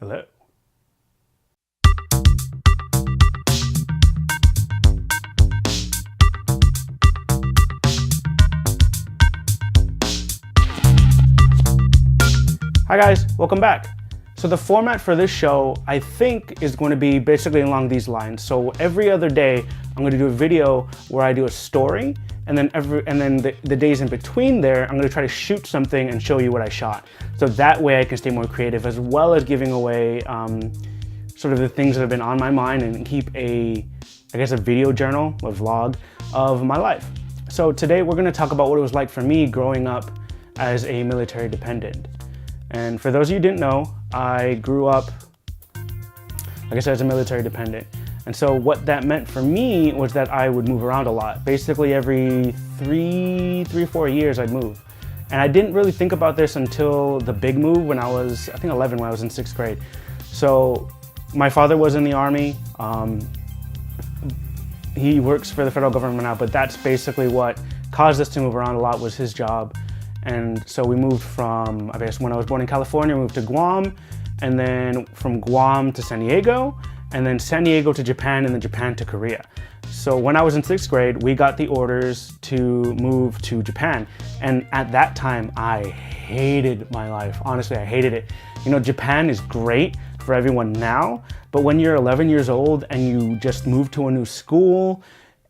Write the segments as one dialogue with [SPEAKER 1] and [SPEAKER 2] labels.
[SPEAKER 1] Hello. Hi guys, welcome back. So the format for this show, I think, is going to be basically along these lines. So every other day, I'm going to do a video where I do a story, and then the days in between there, I'm going to try to shoot something and show you what I shot. So that way I can stay more creative, as well as giving away sort of the things that have been on my mind, and keep a video journal, a vlog of my life. So today we're going to talk about what it was like for me growing up as a military dependent. And for those of you who didn't know, I grew up, like I said, as a military dependent. And so what that meant for me was that I would move around a lot. Basically every three, 4 years I'd move. And I didn't really think about this until the big move when I was, I think 11, when I was in 6th grade. So my father was in the Army. He works for the federal government now, but that's basically what caused us to move around a lot, was his job. And so we moved from, I guess when I was born in California, we moved to Guam, and then from Guam to San Diego, and then San Diego to Japan, and then Japan to Korea. So when I was in 6th grade, we got the orders to move to Japan. And at that time, I hated my life. Honestly, I hated it. You know, Japan is great for everyone now, but when you're 11 years old and you just move to a new school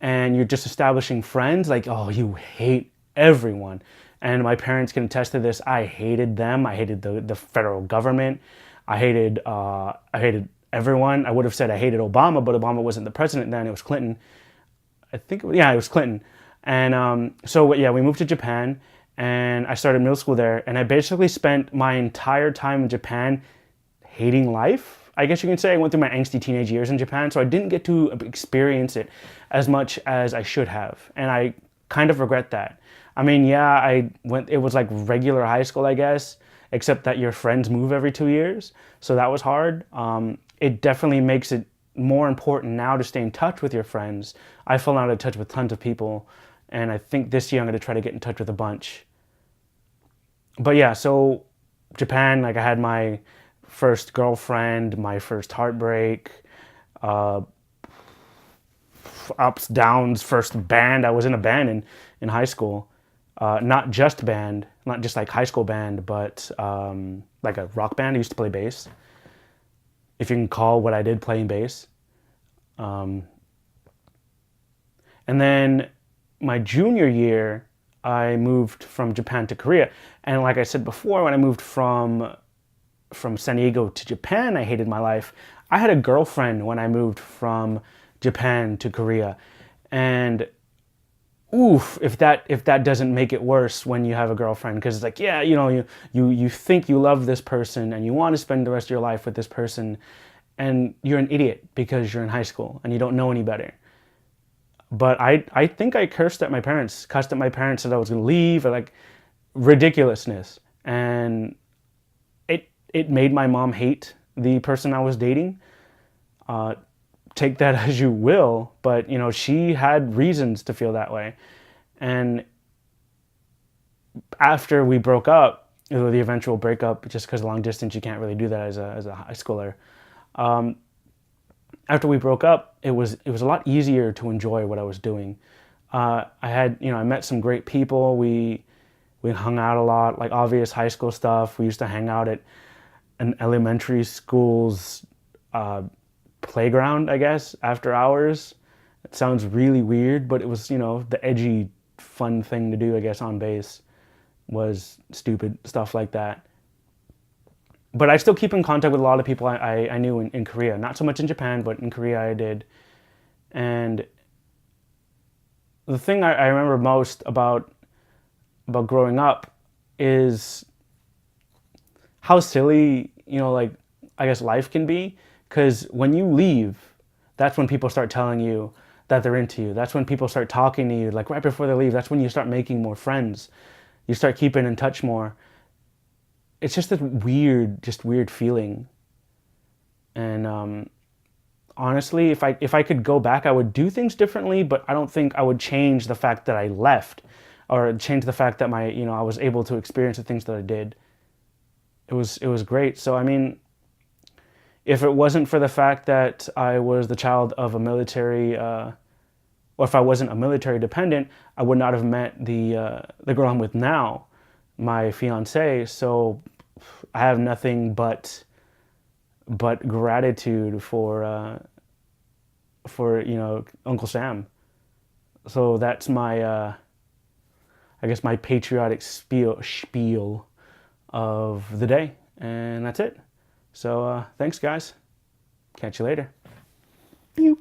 [SPEAKER 1] and you're just establishing friends, like, oh, you hate everyone. And my parents can attest to this. I hated them. I hated the federal government. I hated everyone. I would have said I hated Obama, but Obama wasn't the president then. It was Clinton. I think, yeah, it was Clinton. And so yeah, we moved to Japan, and I started middle school there. And I basically spent my entire time in Japan hating life, I guess you can say. I went through my angsty teenage years in Japan, so I didn't get to experience it as much as I should have. And I kind of regret that. I mean, yeah, it was like regular high school, I guess, except that your friends move every 2 years. So that was hard. It definitely makes it more important now to stay in touch with your friends. I fell out of touch with tons of people, and I think this year I'm going to try to get in touch with a bunch. But yeah, so Japan, like I had my first girlfriend, my first heartbreak, ups, downs, first band. I was in a band in high school. Not just band, not just like high school band, but like a rock band. I used to play bass, if you can call what I did playing bass. And then my junior year, I moved from Japan to Korea. And like I said before, when I moved from San Diego to Japan, I hated my life. I had a girlfriend when I moved from Japan to Korea. And oof, if that doesn't make it worse when you have a girlfriend, because it's like, yeah, you know, you think you love this person and you want to spend the rest of your life with this person, and you're an idiot because you're in high school and you don't know any better. But I think I cussed at my parents, said I was going to leave, or like ridiculousness. And it made my mom hate the person I was dating. Take that as you will, but you know, she had reasons to feel that way. And after we broke up, you know, the eventual breakup, just because long distance, you can't really do that as a high schooler. After we broke up, it was a lot easier to enjoy what I was doing. I met some great people. We hung out a lot, like obvious high school stuff. We used to hang out at an elementary school's playground, I guess, after hours. It sounds really weird, but it was, you know, the edgy, fun thing to do, I guess, on base, was stupid stuff like that. But I still keep in contact with a lot of people I knew in Korea. Not so much in Japan, but in Korea I did. And the thing I remember most about growing up is how silly, you know, like, I guess life can be. Because when you leave, that's when people start telling you that they're into you. That's when people start talking to you, like right before they leave. That's when you start making more friends. You start keeping in touch more. It's just a weird feeling. And honestly, if I could go back, I would do things differently, but I don't think I would change the fact that I left, or change the fact that I was able to experience the things that I did. It was great. So I mean, if it wasn't for the fact that I was the child of a military, or if I wasn't a military dependent, I would not have met the girl I'm with now, my fiance. So I have nothing but gratitude for Uncle Sam. So that's my I guess my patriotic spiel of the day, and that's it. So thanks, guys. Catch you later. Pew.